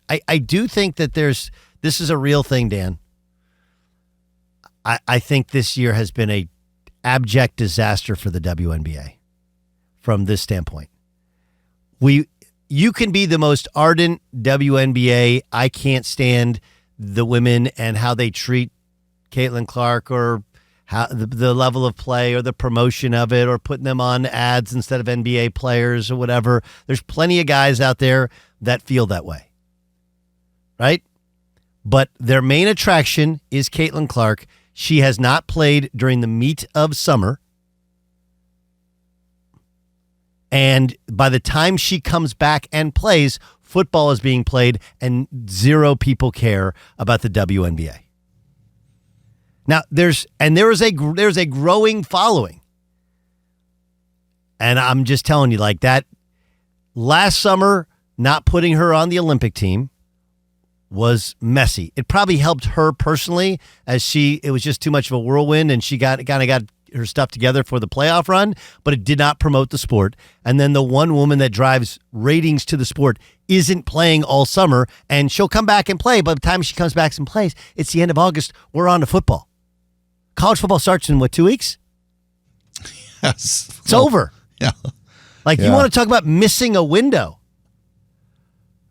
I do think that this is a real thing, Dan. I think this year has been a abject disaster for the WNBA from this standpoint. You can be the most ardent WNBA, I can't stand the women and how they treat Caitlin Clark or how the level of play or the promotion of it or putting them on ads instead of NBA players or whatever. There's plenty of guys out there that feel that way, right? But their main attraction is Caitlin Clark. She has not played during the meat of summer. And by the time she comes back and plays, football is being played and zero people care about the WNBA. Now, there's a growing following. And I'm just telling you, like that last summer, not putting her on the Olympic team was messy. It probably helped her personally as it was just too much of a whirlwind and she got her stuff together for the playoff run, but it did not promote the sport. And then the one woman that drives ratings to the sport isn't playing all summer, and she'll come back and play. By the time she comes back and plays, it's the end of August. We're on to football. College football starts in 2 weeks? Yes. It's over. Yeah. You want to talk about missing a window,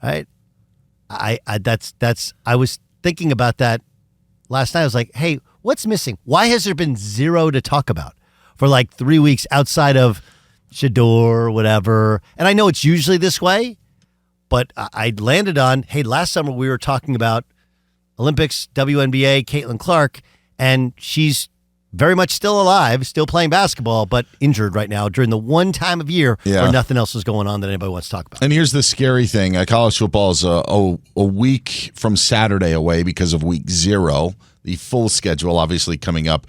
right? I was thinking about that last night. I was like, hey, what's missing? Why has there been zero to talk about for 3 weeks outside of Shadour or whatever? And I know it's usually this way, but I landed on, hey, last summer we were talking about Olympics, WNBA, Caitlin Clark, and she's very much still alive, still playing basketball, but injured right now during the one time of year where nothing else is going on that anybody wants to talk about. And here's the scary thing. College football is a week from Saturday away because of week 0. The full schedule obviously coming up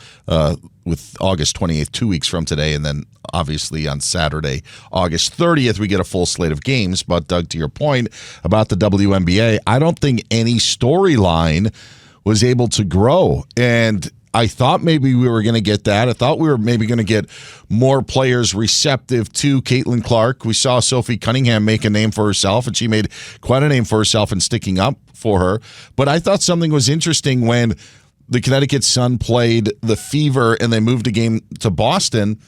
with August 28th, 2 weeks from today, and then obviously on Saturday, August 30th, we get a full slate of games. But Doug, to your point about the WNBA, I don't think any storyline was able to grow. And I thought maybe we were going to get that. I thought we were maybe going to get more players receptive to Caitlin Clark. We saw Sophie Cunningham make a name for herself, and she made quite a name for herself in sticking up for her. But I thought something was interesting when the Connecticut Sun played the Fever and they moved the game to Boston.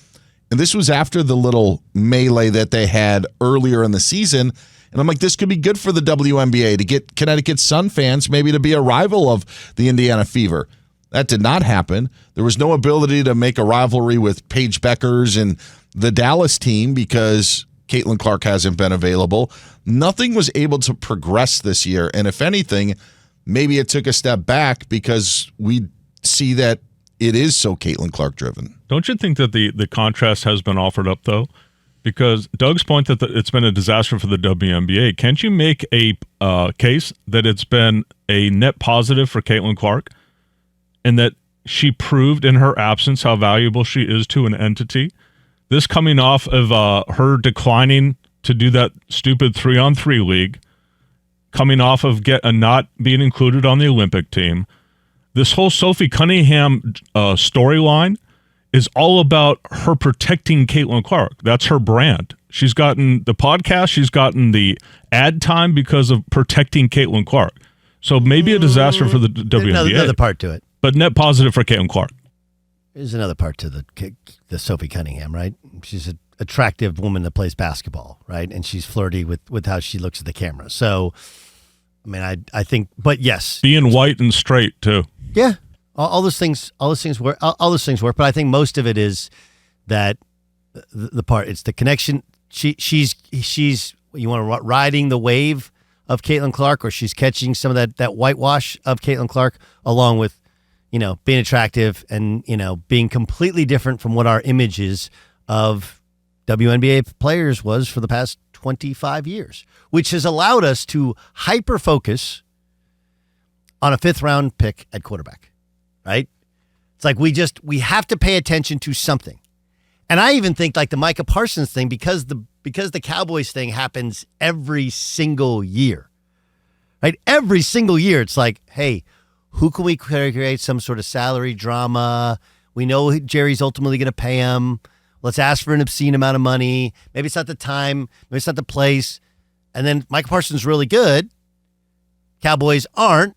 And this was after the little melee that they had earlier in the season. And I'm like, this could be good for the WNBA to get Connecticut Sun fans maybe to be a rival of the Indiana Fever. That did not happen. There was no ability to make a rivalry with Paige Beckers and the Dallas team because Caitlin Clark hasn't been available. Nothing was able to progress this year. And if anything, maybe it took a step back because we see that it is so Caitlin Clark driven. Don't you think that the contrast has been offered up, though? Because Doug's point that it's been a disaster for the WNBA, can't you make a case that it's been a net positive for Caitlin Clark and that she proved in her absence how valuable she is to an entity? This coming off of her declining to do that stupid 3-on-3 league, coming off of not being included on the Olympic team. This whole Sophie Cunningham storyline is all about her protecting Caitlin Clark. That's her brand. She's gotten the podcast, she's gotten the ad time because of protecting Caitlin Clark. So maybe a disaster for the WNBA. Another part to it. But net positive for Caitlin Clark. There's another part to the Sophie Cunningham, right? She's an attractive woman that plays basketball, right? And she's flirty with how she looks at the camera. So, I mean, I think, but yes. Being white and straight, too. Yeah. All those things work. All those things work. But I think most of it is that the part. It's the connection. She's you want to riding the wave of Caitlin Clark, or she's catching some of that whitewash of Caitlin Clark, along with being attractive and being completely different from what our images of WNBA players was for the past 25 years, which has allowed us to hyper focus on a 5th round pick at quarterback. Right? It's like we have to pay attention to something. And I even think like the Micah Parsons thing, because the Cowboys thing happens every single year. Right? Every single year it's like, hey, who can we create some sort of salary drama? We know Jerry's ultimately going to pay him. Let's ask for an obscene amount of money. Maybe it's not the time, maybe it's not the place. And then Micah Parsons is really good. Cowboys aren't,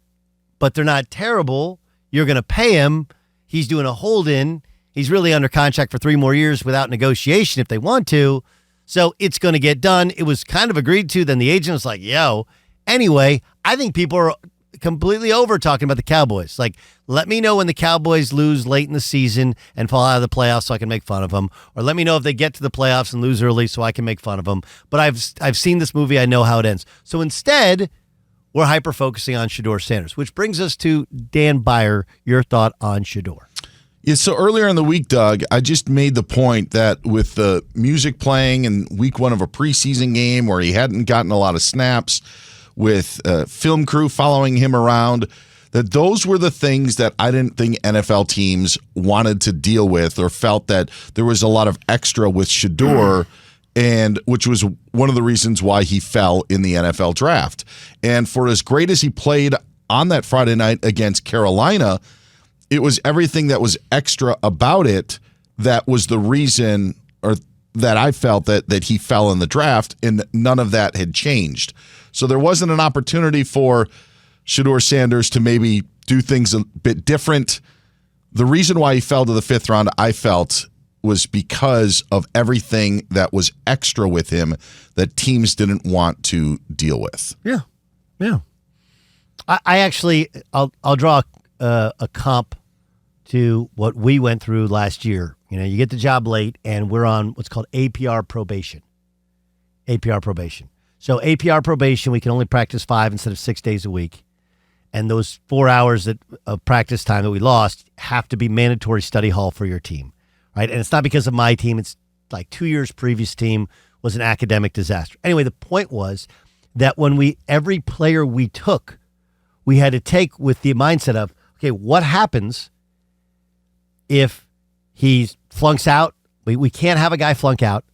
but they're not terrible. You're going to pay him. He's doing a hold-in. He's really under contract for 3 more years without negotiation if they want to. So it's going to get done. It was kind of agreed to. Then the agent was like, yo. Anyway, I think people are completely over talking about the Cowboys. Like, let me know when the Cowboys lose late in the season and fall out of the playoffs so I can make fun of them. Or let me know if they get to the playoffs and lose early so I can make fun of them. But I've seen this movie. I know how it ends. So instead, we're hyper-focusing on Shedeur Sanders, which brings us to Dan Beyer. Your thought on Shadour? Yeah, so earlier in the week, Doug, I just made the point that with the music playing in week 1 of a preseason game where he hadn't gotten a lot of snaps, with film crew following him around, that those were the things that I didn't think NFL teams wanted to deal with or felt that there was a lot of extra with Shadour, and which was one of the reasons why he fell in the NFL draft. And for as great as he played on that Friday night against Carolina, it was everything that was extra about it that was the reason, or that I felt that he fell in the draft, and none of that had changed. So there wasn't an opportunity for Shedeur Sanders to maybe do things a bit different. The reason why he fell to the 5th round, I felt, was because of everything that was extra with him that teams didn't want to deal with. Yeah. I actually, I'll draw a comp to what we went through last year. You know, you get the job late, and we're on what's called APR probation. So APR probation, we can only practice 5 instead of 6 days a week. And those 4 hours of practice time that we lost have to be mandatory study hall for your team, right? And it's not because of my team. It's like 2 years previous team was an academic disaster. Anyway, the point was that when every player we took, we had to take with the mindset of, okay, what happens if he flunks out? We can't have a guy flunk out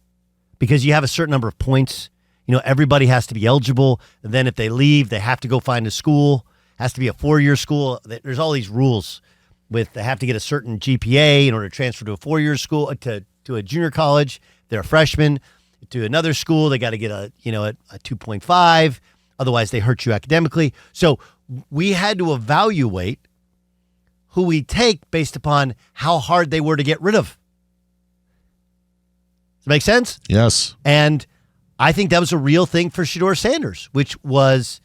because you have a certain number of points. You know, everybody has to be eligible. And then if they leave, they have to go find a school. It has to be a 4-year school. There's all these rules with they have to get a certain GPA in order to transfer to a 4-year school, to a junior college. They're a freshman. To another school, they got to get a 2.5. Otherwise, they hurt you academically. So we had to evaluate who we take based upon how hard they were to get rid of. Does that make sense? Yes. And I think that was a real thing for Shedeur Sanders, which was,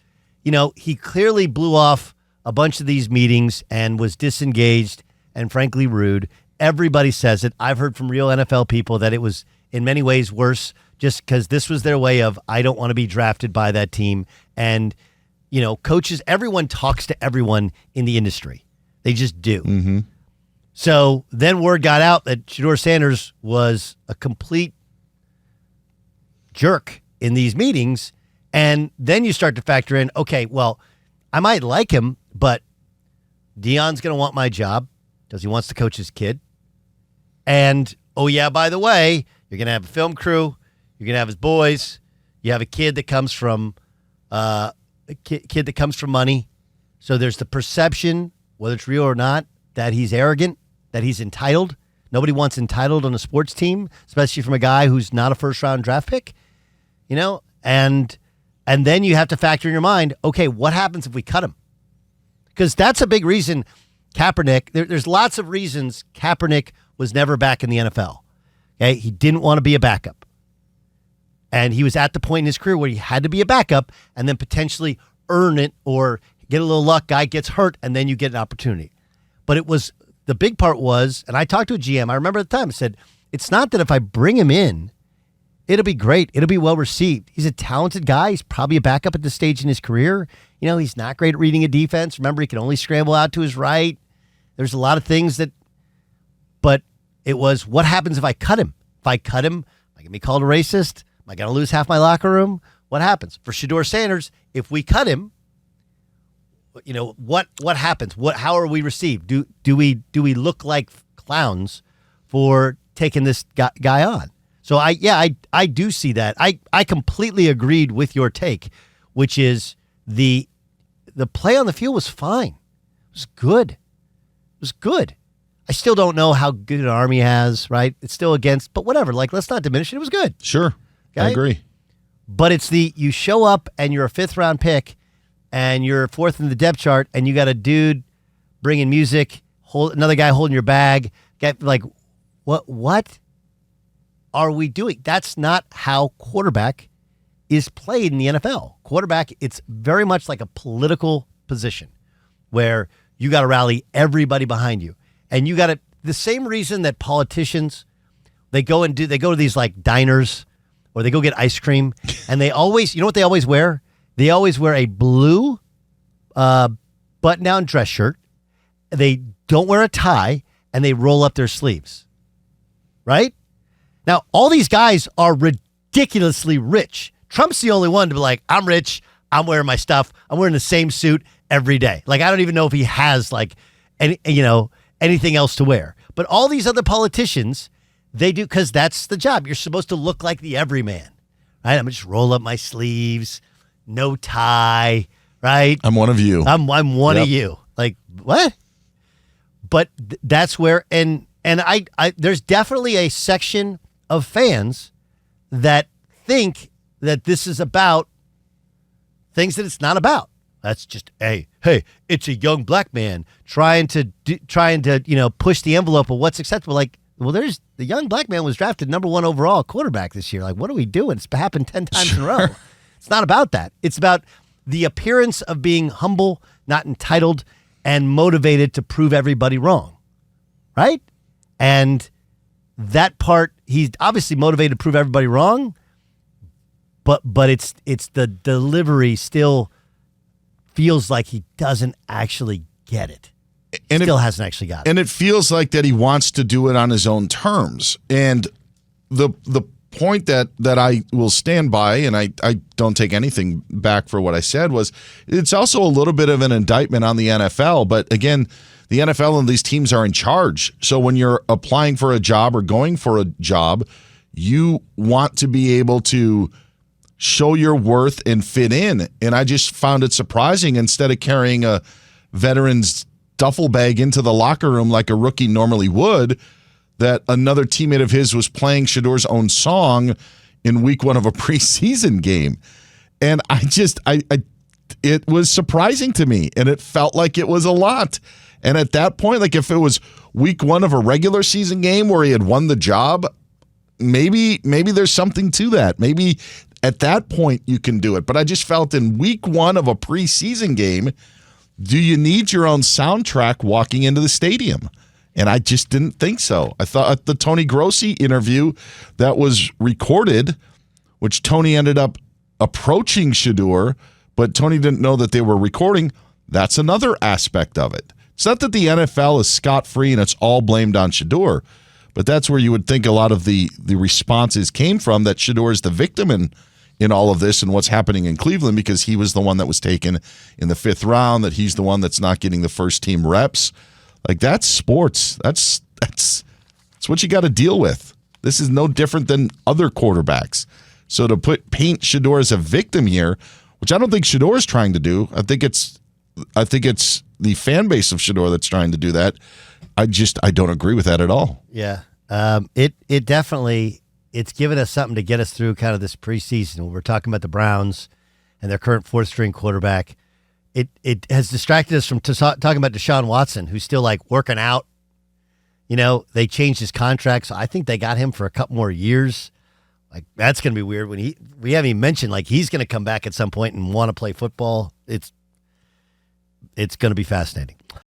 he clearly blew off a bunch of these meetings and was disengaged and frankly rude. Everybody says it. I've heard from real NFL people that it was in many ways worse just because this was their way of, I don't want to be drafted by that team. And, coaches, everyone talks to everyone in the industry. They just do. Mm-hmm. So then word got out that Shedeur Sanders was a complete jerk in these meetings. And then you start to factor in, okay, well, I might like him, but Deion's going to want my job because he wants to coach his kid. And, oh, yeah, by the way, you're going to have a film crew. You're going to have his boys. You have a kid that comes from kid that comes from money. So there's the perception, whether it's real or not, that he's arrogant, that he's entitled. Nobody wants entitled on a sports team, especially from a guy who's not a first-round draft pick. And then you have to factor in your mind, okay, what happens if we cut him? Because that's a big reason Kaepernick, there's lots of reasons Kaepernick was never back in the NFL. Okay, he didn't want to be a backup. And he was at the point in his career where he had to be a backup and then potentially earn it or get a little luck, guy gets hurt, and then you get an opportunity. But the big part was, and I talked to a GM, I remember at the time, I said, it's not that if I bring him in, it'll be great. It'll be well received. He's a talented guy. He's probably a backup at this stage in his career. He's not great at reading a defense. Remember, he can only scramble out to his right. There's a lot of things but it was, what happens if I cut him? If I cut him, am I going to be called a racist? Am I going to lose half my locker room? What happens? For Shedeur Sanders, if we cut him, what happens? How are we received? Do we look like clowns for taking this guy on? So I do see that. I completely agreed with your take, which is the play on the field was fine. It was good. It was good. I still don't know how good an arm he has, right? It's still against, but whatever. Like, let's not diminish it. It was good. Sure. Okay? I agree. But it's you show up and you're a 5th round pick and you're fourth in the depth chart, and you got a dude bringing music, another guy holding your bag. Like, what are we doing? That's not how quarterback is played in the NFL. Quarterback, it's very much like a political position where you got to rally everybody behind you. And you got to, the same reason that politicians, they go to these like diners or they go get ice cream, and they always, you know what they always wear? They always wear a blue button-down dress shirt. They don't wear a tie, and they roll up their sleeves. Right? Now, all these guys are ridiculously rich. Trump's the only one to be like, I'm rich, I'm wearing my stuff, I'm wearing the same suit every day. Like, I don't even know if he has like anything else to wear. But all these other politicians, they do, because that's the job. You're supposed to look like the everyman, right? I'm going to just roll up my sleeves, no tie, right? I'm one of you. I'm one of you. Like, what? But that's where, and I there's definitely a section of fans that think that this is about things that it's not about. That's just, hey, it's a young black man trying to push the envelope of what's acceptable. Like, well, the young black man was drafted number 1 overall quarterback this year. Like, what are we doing? It's happened 10 times in a row. It's not about that. It's about the appearance of being humble, not entitled, and motivated to prove everybody wrong, right? And that part, he's obviously motivated to prove everybody wrong, but it's the delivery still feels like he doesn't actually get it. And still hasn't actually got it. And it feels like that he wants to do it on his own terms. And the point that I will stand by, and I don't take anything back for what I said, was it's also a little bit of an indictment on the NFL. But again, the NFL and these teams are in charge. So when you're applying for a job or going for a job, you want to be able to show your worth and fit in. And I just found it surprising, instead of carrying a veteran's duffel bag into the locker room like a rookie normally would, that another teammate of his was playing Shedeur's own song in week 1 of a preseason game. And it was surprising to me, and it felt like it was a lot. And at that point, like if it was week 1 of a regular season game where he had won the job, maybe there's something to that. Maybe at that point you can do it. But I just felt in week 1 of a preseason game, do you need your own soundtrack walking into the stadium? And I just didn't think so. I thought the Tony Grossi interview that was recorded, which Tony ended up approaching Shadour, but Tony didn't know that they were recording, that's another aspect of it. It's not that the NFL is scot-free and it's all blamed on Shadour, but that's where you would think a lot of the responses came from, that Shadour is the victim in all of this and what's happening in Cleveland, because he was the one that was taken in the 5th round, that he's the one that's not getting the first team reps. Like, that's sports. That's what you got to deal with. This is no different than other quarterbacks. So to paint Shadour as a victim here, which I don't think Shadour is trying to do. I think it's the fan base of Shadour that's trying to do that. I don't agree with that at all. Yeah. It definitely, it's given us something to get us through kind of this preseason. When we're talking about the Browns and their current 4th-string quarterback, it has distracted us from talking about Deshaun Watson, who's still like working out. You know, they changed his contract, so I think they got him for a couple more years. Like, that's going to be weird when we haven't even mentioned, like, he's going to come back at some point and want to play football. It's going to be fascinating.